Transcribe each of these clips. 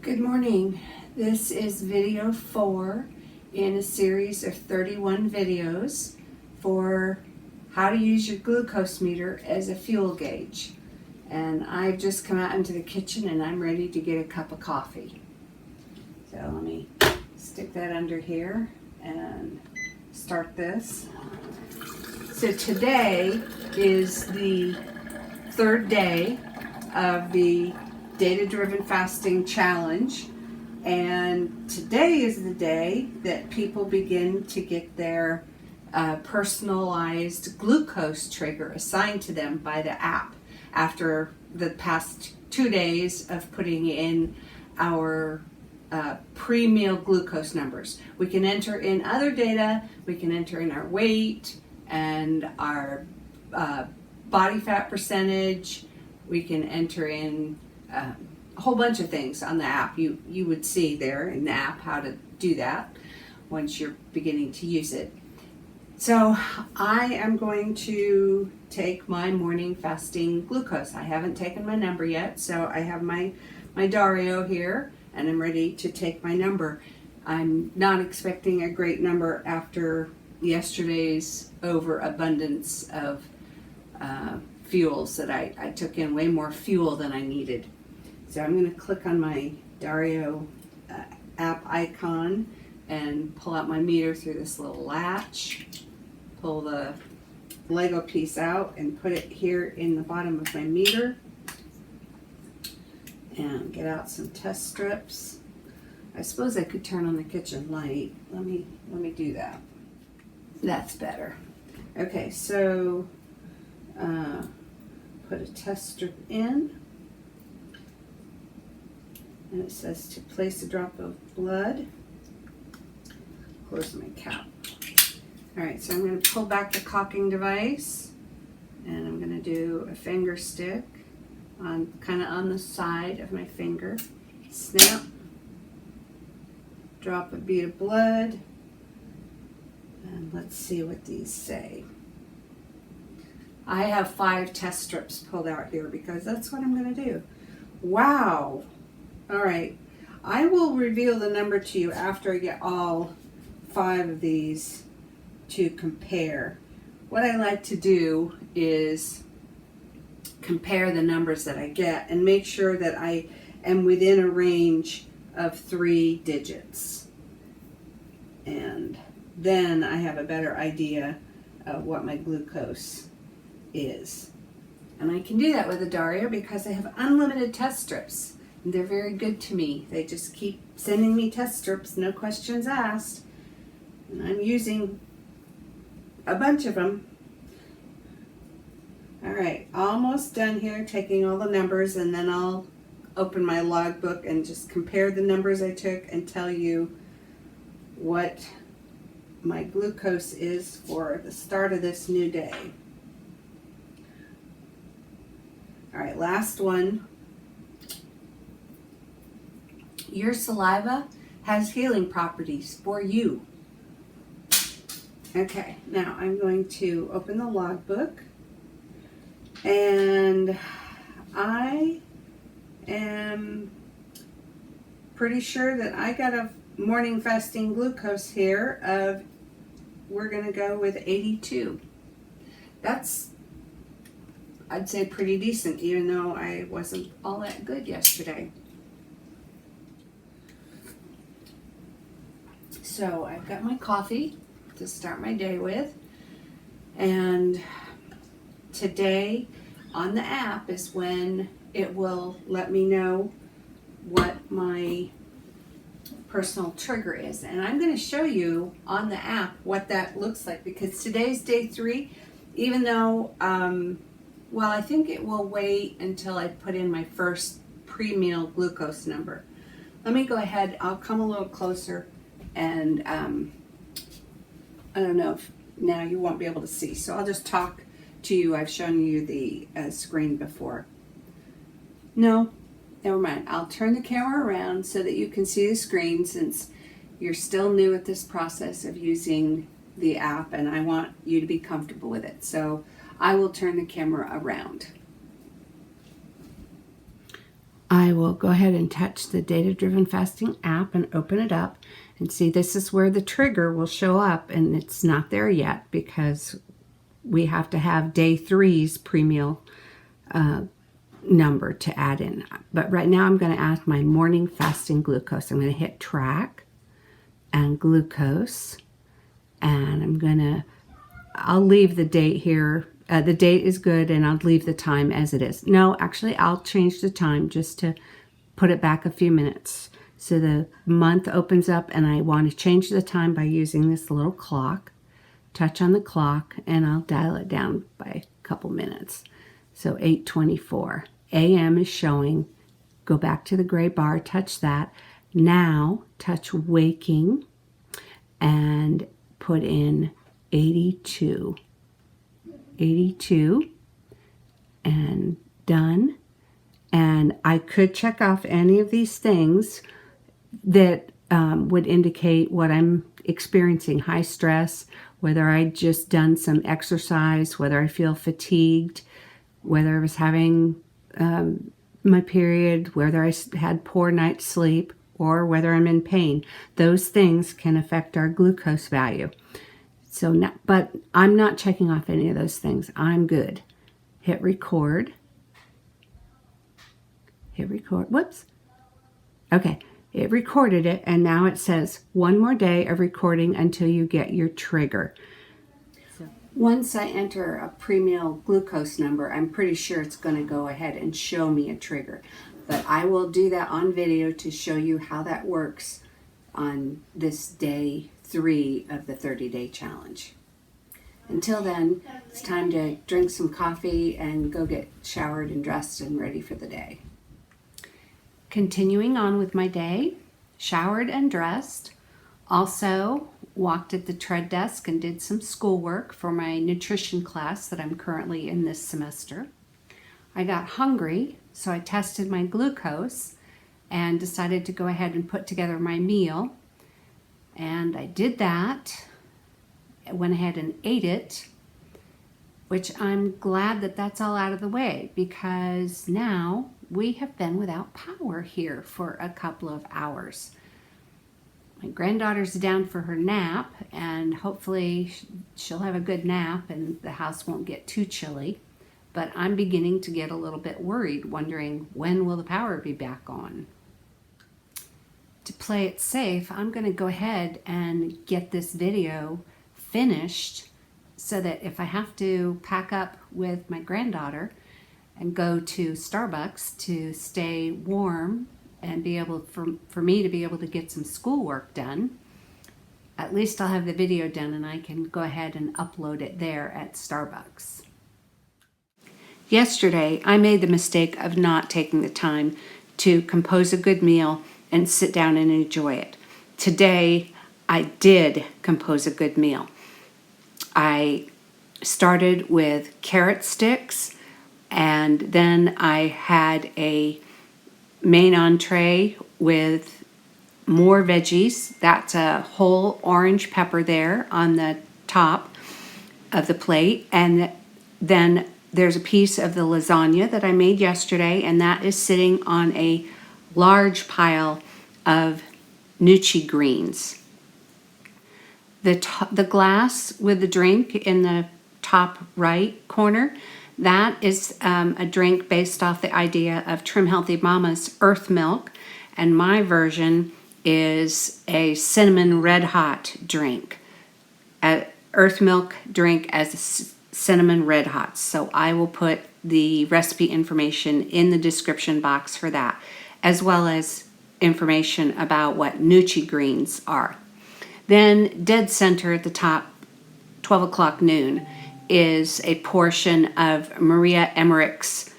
Good morning. This is video 4 in a series of 31 videos for how to use your glucose meter as a fuel gauge. And I've just come out into the kitchen and I'm ready to get a cup of coffee. So let me stick that under here and start this. So today is the third day of the DataDrivenFasting Challenge, and today is the day that people begin to get their personalized glucose trigger assigned to them by the app after the past 2 days of putting in our pre-meal glucose numbers. We can enter in other data, we can enter in our weight and our body fat percentage, we can enter in a whole bunch of things on the app. You would see there in the app how to do that once you're beginning to use it. So I am going to take my morning fasting glucose. I haven't taken my number yet, so I have my Dario here and I'm ready to take my number. I'm not expecting a great number after yesterday's overabundance of fuels that I took in way more fuel than I needed. So I'm going to click on my Dario app icon and pull out my meter through this little latch, pull the Lego piece out and put it here in the bottom of my meter, and get out some test strips. I suppose I could turn on the kitchen light. Let me do that. That's better. Okay, so put a test strip in, and it says to place a drop of blood. Close my cap. All right, so I'm going to pull back the caulking device, and I'm going to do a finger stick on kind of on the side of my finger. Snap. Drop a bead of blood, and let's see what these say. I have 5 test strips pulled out here because that's what I'm going to do. Wow. All right. I will reveal the number to you after I get all 5 of these to compare. What I like to do is compare the numbers that I get and make sure that I am within a range of 3 digits. And then I have a better idea of what my glucose is. And I can do that with a Dario because I have unlimited test strips. And they're very good to me. They just keep sending me test strips, no questions asked. And I'm using a bunch of them. All right, almost done here, taking all the numbers, and then I'll open my logbook and just compare the numbers I took and tell you what my glucose is for the start of this new day. All right, last one. Your saliva has healing properties for you. Okay, now I'm going to open the logbook, and I am pretty sure that I got a morning fasting glucose here of, we're going to go with 82. That's, I'd say, pretty decent, even though I wasn't all that good yesterday. So I've got my coffee to start my day with, and today on the app is when it will let me know what my personal trigger is, and I'm going to show you on the app what that looks like, because today's day 3, even though well, I think it will wait until I put in my first pre-meal glucose number. Let me go ahead, I'll come a little closer, and I don't know if now you won't be able to see, so I'll just talk to you. I've shown you the screen before. No, never mind. I'll turn the camera around so that you can see the screen, since you're still new at this process of using the app, and I want you to be comfortable with it. So I will turn the camera around. I will go ahead and touch the Data-Driven Fasting app and open it up and see this is where the trigger will show up, and it's not there yet because we have to have day 3's pre-meal number to add in. But right now I'm going to add my morning fasting glucose. I'm going to hit track and glucose, and I'll leave the date here. The date is good, and I'll leave the time as it is. No, actually, I'll change the time just to put it back a few minutes. So the month opens up, and I want to change the time by using this little clock. Touch on the clock, and I'll dial it down by a couple minutes. So 8:24. AM is showing. Go back to the gray bar, touch that. Now, touch waking, and put in 82. 82 and done. And I could check off any of these things that would indicate what I'm experiencing: high stress, whether I just done some exercise, whether I feel fatigued, whether I was having my period, whether I had poor night's sleep, or whether I'm in pain. Those things can affect our glucose value. So, but I'm not checking off any of those things. I'm good. Hit record. Hit record. Whoops. Okay. It recorded it, and now it says 1 more day of recording until you get your trigger. So once I enter a pre-meal glucose number, I'm pretty sure it's going to go ahead and show me a trigger. But I will do that on video to show you how that works on this day 3 of the 30-day challenge. Until then, it's time to drink some coffee and go get showered and dressed and ready for the day. Continuing on with my day, showered and dressed. Also walked at the tread desk and did some schoolwork for my nutrition class that I'm currently in this semester. I got hungry, so I tested my glucose and decided to go ahead and put together my meal. And I did that. I went ahead and ate it, which I'm glad that that's all out of the way, because now we have been without power here for a couple of hours. My granddaughter's down for her nap, and hopefully she'll have a good nap and the house won't get too chilly. But I'm beginning to get a little bit worried, wondering when will the power be back on. To play it safe, I'm going to go ahead and get this video finished so that if I have to pack up with my granddaughter and go to Starbucks to stay warm and be able for me to be able to get some schoolwork done, at least I'll have the video done and I can go ahead and upload it there at Starbucks. Yesterday, I made the mistake of not taking the time to compose a good meal and sit down and enjoy it. Today, I did compose a good meal. I started with carrot sticks, and then I had a main entree with more veggies. That's a whole orange pepper there on the top of the plate, and then there's a piece of the lasagna that I made yesterday, and that is sitting on a large pile of gnocchi greens. The glass with the drink in the top right corner, that is a drink based off the idea of TrimHealthyMama's Earth Milk, and my version is a cinnamon red hot drink. Earth Milk drink as cinnamon red hot. So I will put the recipe information in the description box for that, as well as information about what gnocchi greens are. Then dead center at the top, 12 o'clock noon, is a portion of Maria Emmerich's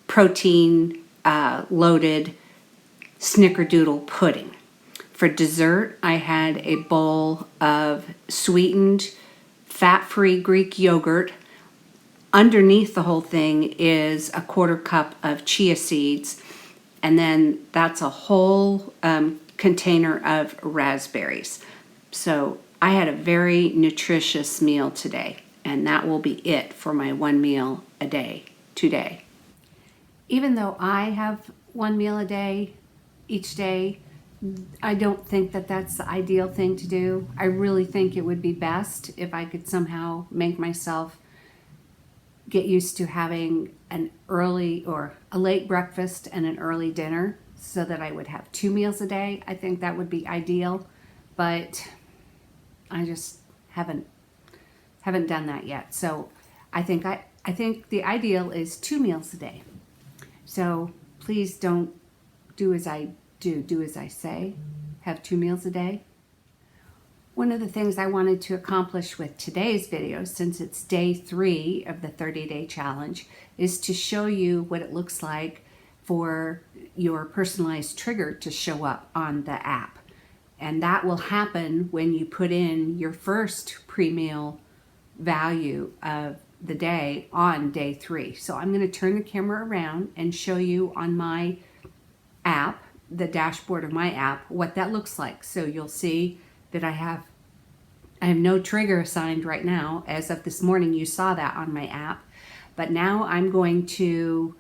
protein loaded snickerdoodle pudding. For dessert, I had a bowl of sweetened fat-free Greek yogurt. Underneath the whole thing is a 1/4 cup of chia seeds, and then that's a whole container of raspberries. So I had a very nutritious meal today, and that will be it for my one meal a day today. Even though I have one meal a day, each day, I don't think that that's the ideal thing to do. I really think it would be best if I could somehow make myself get used to having an early or a late breakfast and an early dinner so that I would have 2 meals a day. I think that would be ideal, but I just haven't done that yet. So I think the ideal is 2 meals a day. So please don't do as I do as I say. Have 2 meals a day. One of the things I wanted to accomplish with today's video, since it's day 3 of the 30-day challenge, is to show you what it looks like for your personalized trigger to show up on the app. And that will happen when you put in your first pre-meal value of the day on day 3. So I'm going to turn the camera around and show you on my app, the dashboard of my app, what that looks like. So you'll see that I have no trigger assigned right now. As of this morning, you saw that on my app. But now I'm going to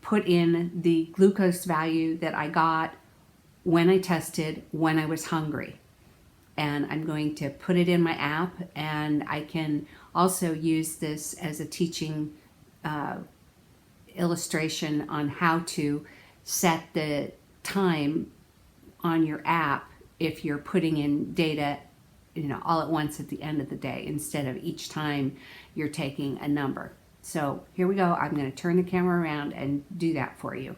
put in the glucose value that I got when I tested, when I was hungry. And I'm going to put it in my app, and I can also use this as a teaching illustration on how to set the time on your app if you're putting in data, all at once at the end of the day instead of each time you're taking a number. So here we go. I'm going to turn the camera around and do that for you.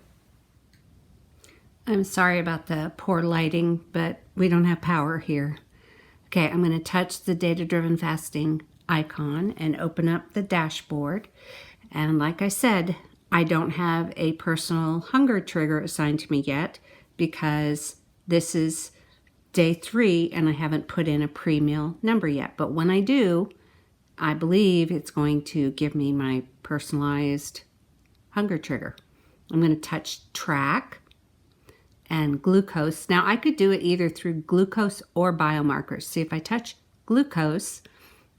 I'm sorry about the poor lighting, but we don't have power here. Okay, I'm going to touch the Data-Driven Fasting icon and open up the dashboard. And like I said, I don't have a personal hunger trigger assigned to me yet because this is day 3 and I haven't put in a pre-meal number yet. But when I do, I believe it's going to give me my personalized hunger trigger. I'm going to touch track and glucose. Now I could do it either through glucose or biomarkers. See, if I touch glucose,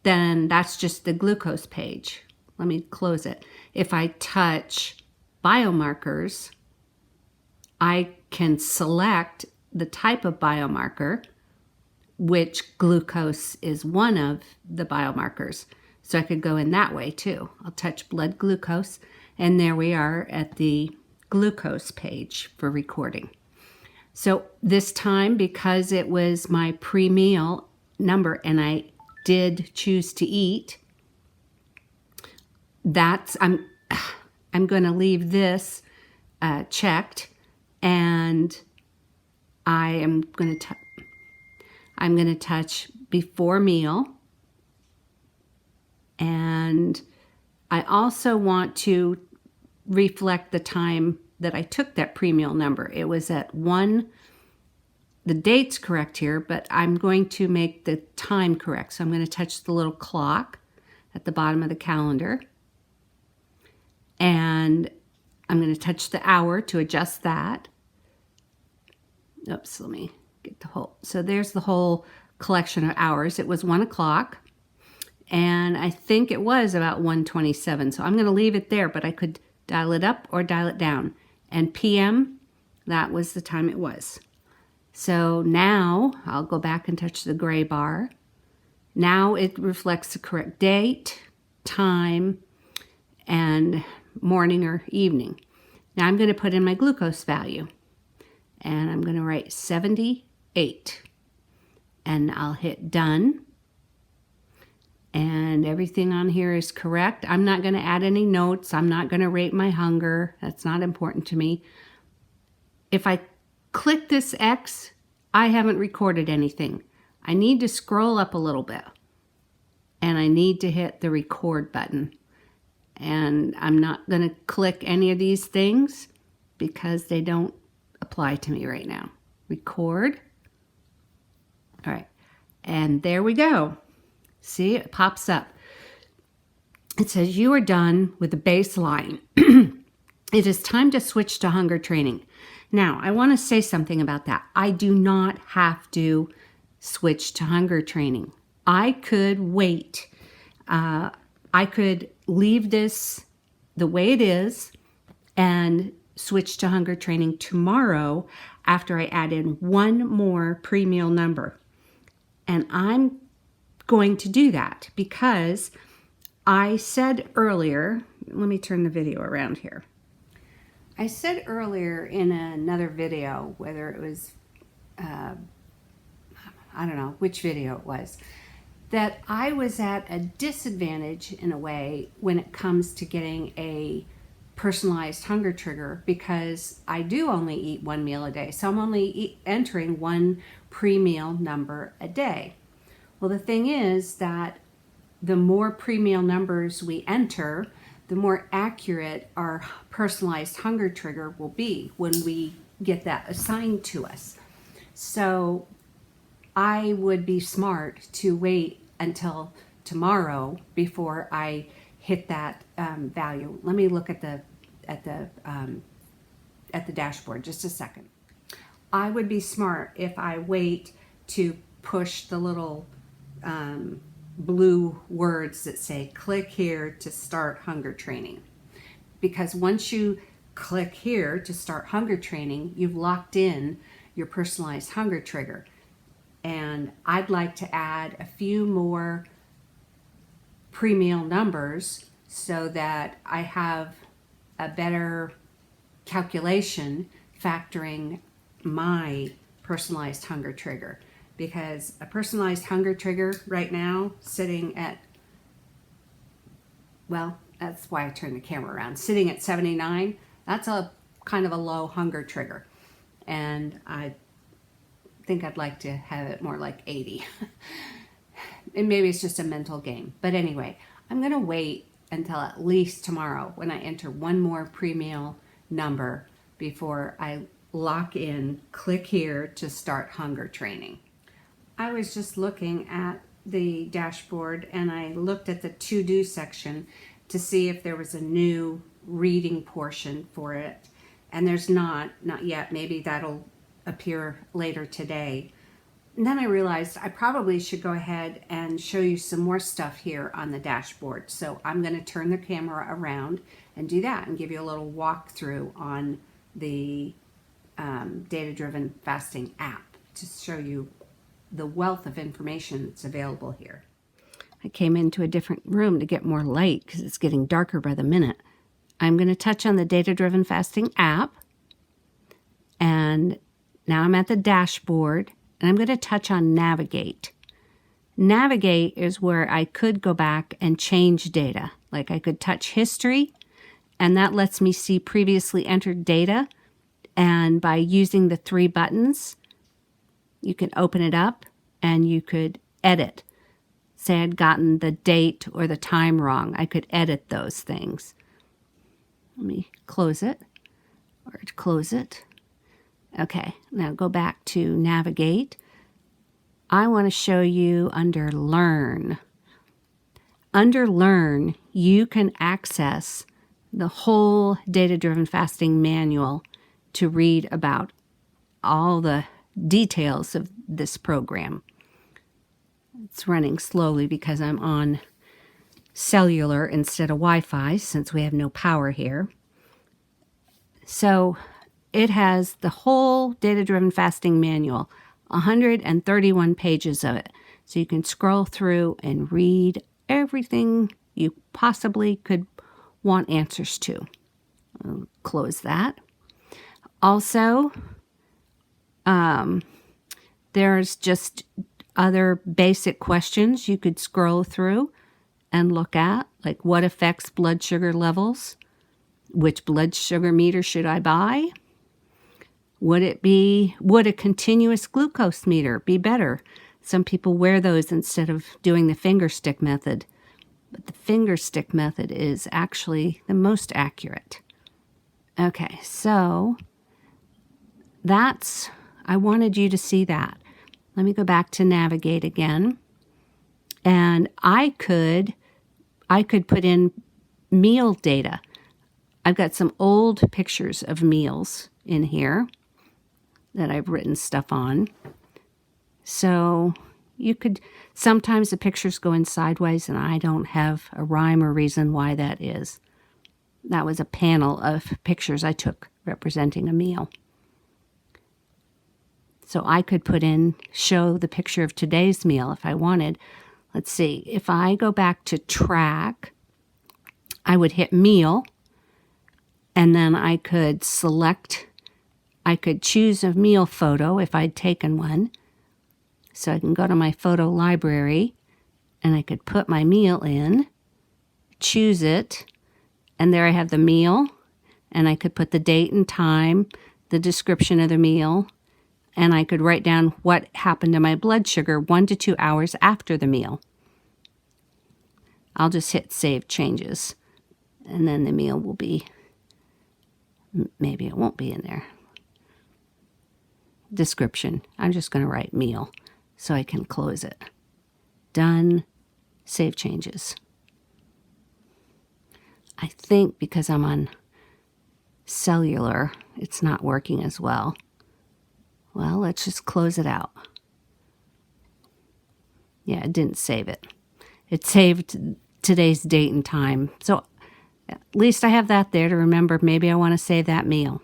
then that's just the glucose page. Let me close it. If I touch biomarkers, I can select the type of biomarker, which glucose is one of the biomarkers. So I could go in that way too. I'll touch blood glucose, and there we are at the glucose page for recording. So this time, because it was my pre-meal number and I did choose to eat, I'm going to leave this checked, and I'm going to touch before meal, and I also want to reflect the time that I took that pre-meal number. It was at 1. The date's correct here, but I'm going to make the time correct. So I'm going to touch the little clock at the bottom of the calendar, and I'm going to touch the hour to adjust that. Oops, let me get the whole. So there's the whole collection of hours. It was 1 o'clock, and I think it was about 1:27. So I'm going to leave it there, but I could dial it up or dial it down. And PM, that was the time it was. So now I'll go back and touch the gray bar. Now it reflects the correct date, time, and morning or evening. Now I'm going to put in my glucose value, and I'm going to write 78, and I'll hit done, and everything on here is correct. I'm not going to add any notes. I'm not going to rate my hunger. That's not important to me. If I click this X, I haven't recorded anything. I need to scroll up a little bit, and I need to hit the record button. And I'm not going to click any of these things because they don't apply to me right now. Record. All right. And there we go. See, it pops up. It says you are done with the baseline. It is time to switch to hunger training. Now, I want to say something about that. I do not have to switch to hunger training. I could wait. I could leave this the way it is and switch to hunger training tomorrow after I add in one more pre-meal number. And I'm going to do that because I said earlier, let me turn the video around here. I said earlier in another video, whether it was, I don't know which video it was, that I was at a disadvantage in a way when it comes to getting a personalized hunger trigger because I do only eat one meal a day. So I'm only entering one pre-meal number a day. Well, the thing is that the more pre-meal numbers we enter, the more accurate our personalized hunger trigger will be when we get that assigned to us. So I would be smart to wait until tomorrow before I hit that value. Let me look at the dashboard just a second. I would be smart if I wait to push the little blue words that say click here to start hunger training, because once you click here to start hunger training, you've locked in your personalized hunger trigger. And I'd like to add a few more pre-meal numbers so that I have a better calculation factoring my personalized hunger trigger. Because a personalized hunger trigger right now sitting at, well, that's why I turned the camera around, sitting at 79, that's a kind of a low hunger trigger. And I think I'd like to have it more like 80. And maybe it's just a mental game. But anyway, I'm going to wait until at least tomorrow when I enter one more pre-meal number before I lock in, click here to start hunger training. I was just looking at the dashboard and I looked at the to-do section to see if there was a new reading portion for it. And there's not yet. Maybe that'll appear later today. And then I realized I probably should go ahead and show you some more stuff here on the dashboard. So I'm going to turn the camera around and do that and give you a little walkthrough on the Data-Driven Fasting app to show you the wealth of information that's available here. I came into a different room to get more light because it's getting darker by the minute. I'm going to touch on the Data-Driven Fasting app, and now I'm at the dashboard, and I'm going to touch on Navigate. Navigate is where I could go back and change data. Like I could touch history, and that lets me see previously entered data, and by using the three buttons, you can open it up and you could edit. Say I'd gotten the date or the time wrong. I could edit those things. Let me close it or close it. Okay, now go back to Navigate. I want to show you under Learn. Under Learn, you can access the whole Data-Driven Fasting manual to read about all the details of this program. It's running slowly because I'm on cellular instead of Wi-Fi since we have no power here. So it has the whole Data-Driven Fasting manual, 131 pages of it. So you can scroll through and read everything you possibly could want answers to. I'll close that. Also, there's just other basic questions you could scroll through and look at, like what affects blood sugar levels? Which blood sugar meter should I buy? Would a continuous glucose meter be better? Some people wear those instead of doing the finger stick method, but the finger stick method is actually the most accurate. Okay, so I wanted you to see that. Let me go back to Navigate again. And I could put in meal data. I've got some old pictures of meals in here that I've written stuff on. So you could, sometimes the pictures go in sideways and I don't have a rhyme or reason why that is. That was a panel of pictures I took representing a meal. So I could show the picture of today's meal if I wanted. Let's see, if I go back to track, I would hit meal, and then I could choose a meal photo if I'd taken one. So I can go to my photo library, and I could put my meal in, choose it, and there I have the meal, and I could put the date and time, the description of the meal, and I could write down what happened to my blood sugar 1 to 2 hours after the meal. I'll just hit Save Changes, and then the meal will be, maybe it won't be in there. Description, I'm just going to write meal so I can close it. Done, Save Changes. I think because I'm on cellular, it's not working as well. Well, let's just close it out. Yeah, it didn't save it. It saved today's date and time. So at least I have that there to remember maybe I want to save that meal.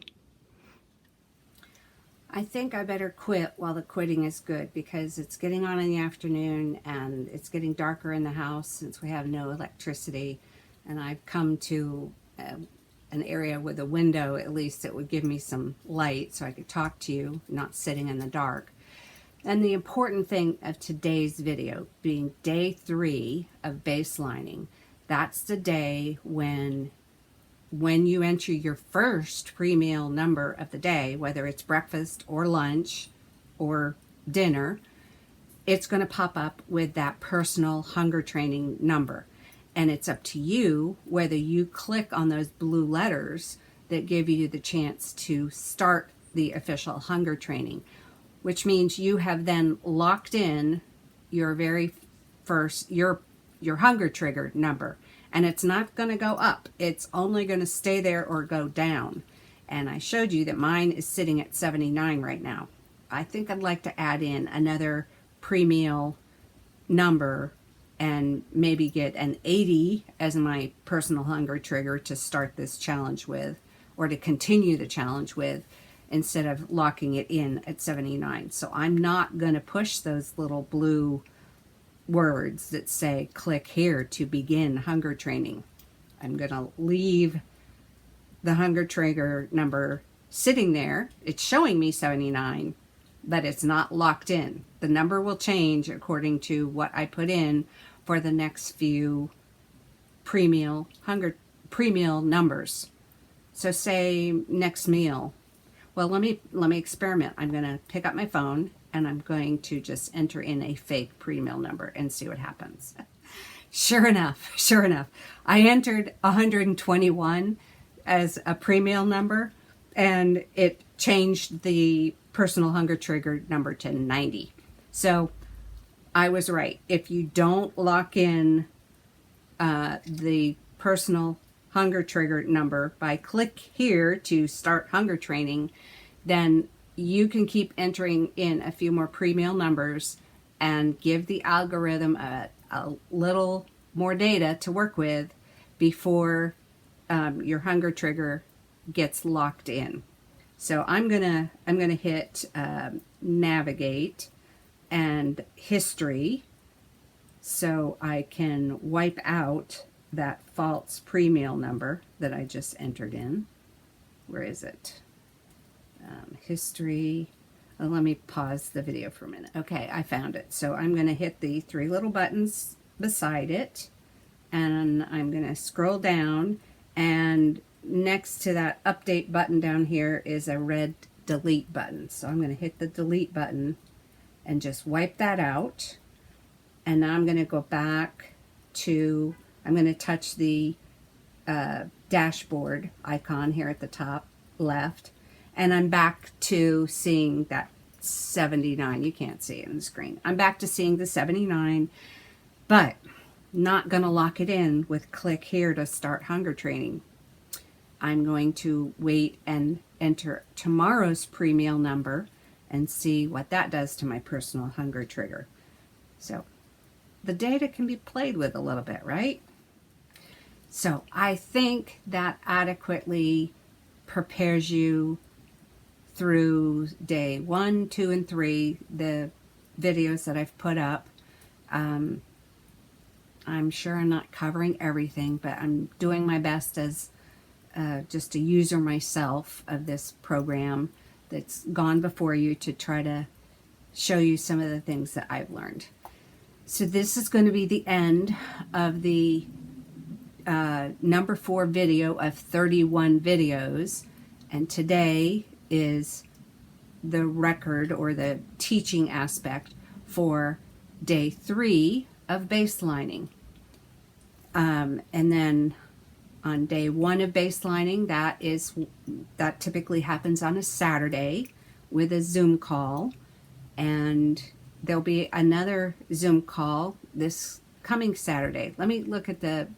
I think I better quit while the quitting is good, because it's getting on in the afternoon and it's getting darker in the house since we have no electricity. And I've come to an area with a window, at least, that would give me some light so I could talk to you, not sitting in the dark. And the important thing of today's video being day 3 of baselining, that's the day when you enter your first pre-meal number of the day, whether it's breakfast or lunch or dinner, it's going to pop up with that personal hunger training number. And it's up to you whether you click on those blue letters that give you the chance to start the official hunger training, which means you have then locked in your very first, your hunger trigger number. And it's not going to go up. It's only going to stay there or go down. And I showed you that mine is sitting at 79 right now. I think I'd like to add in another pre-meal number and maybe get an 80 as my personal hunger trigger to start this challenge with, or to continue the challenge with, instead of locking it in at 79. So I'm not going to push those little blue words that say click here to begin hunger training. I'm going to leave the hunger trigger number sitting there. It's showing me 79, but it's not locked in. The number will change according to what I put in for the next few pre-meal numbers. So say next meal. Well, let me experiment. I'm going to pick up my phone and I'm going to just enter in a fake pre-meal number and see what happens. Sure enough, I entered 121 as a pre-meal number, and it changed the personal hunger trigger number to 90. So I was right. If you don't lock in the personal hunger trigger number by click here to start hunger training, then you can keep entering in a few more pre-meal numbers and give the algorithm a little more data to work with before your hunger trigger gets locked in. So I'm gonna hit navigate and history so I can wipe out that false pre-meal number that I just entered in. Where is it? History. Oh, let me pause the video for a minute. Okay, I found it. So I'm going to hit the 3 little buttons beside it, and I'm going to scroll down, and next to that update button down here is a red delete button. So I'm going to hit the delete button and just wipe that out. And now I'm going to go back to, I'm going to touch the dashboard icon here at the top left, and I'm back to seeing that 79. You can't see it on the screen. I'm back to seeing the 79, but not going to lock it in with click here to start hunger training. I'm going to wait and enter tomorrow's pre-meal number and see what that does to my personal hunger trigger. So the data can be played with a little bit, right? So I think that adequately prepares you through day 1, 2, and 3, the videos that I've put up. I'm sure I'm not covering everything, but I'm doing my best as just a user myself of this program that's gone before you to try to show you some of the things that I've learned. So this is going to be the end of the number 4 video of 31 videos, and today is the record or the teaching aspect for day 3 of baselining. And then on day 1 of baselining, that typically happens on a Saturday with a Zoom call, and there'll be another Zoom call this coming Saturday. Let me look at the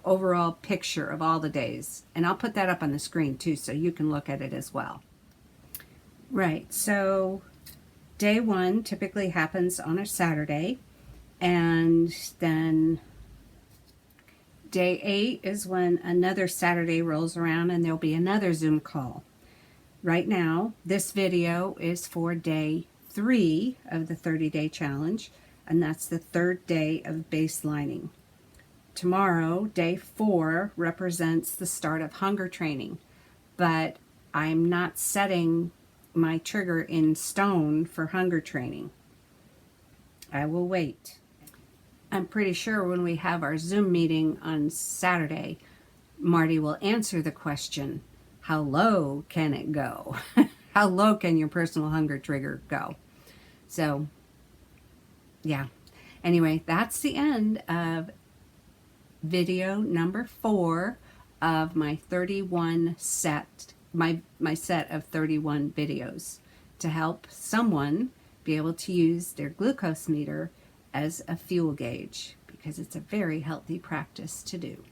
overall picture of all the days, and I'll put that up on the screen too so you can look at it as well. Right, so day 1 typically happens on a Saturday, and then day 8 is when another Saturday rolls around and there'll be another Zoom call. Right now, this video is for day 3 of the 30-day challenge, and that's the 3rd day of baselining. Tomorrow, day 4, represents the start of hunger training, but I'm not setting my trigger in stone for hunger training. I will wait. I'm pretty sure when we have our Zoom meeting on Saturday, Marty will answer the question, how low can it go? How low can your personal hunger trigger go? So, yeah. Anyway, that's the end of video number 4 of my 31 set, my set of 31 videos to help someone be able to use their glucose meter as a fuel gauge, because it's a very healthy practice to do.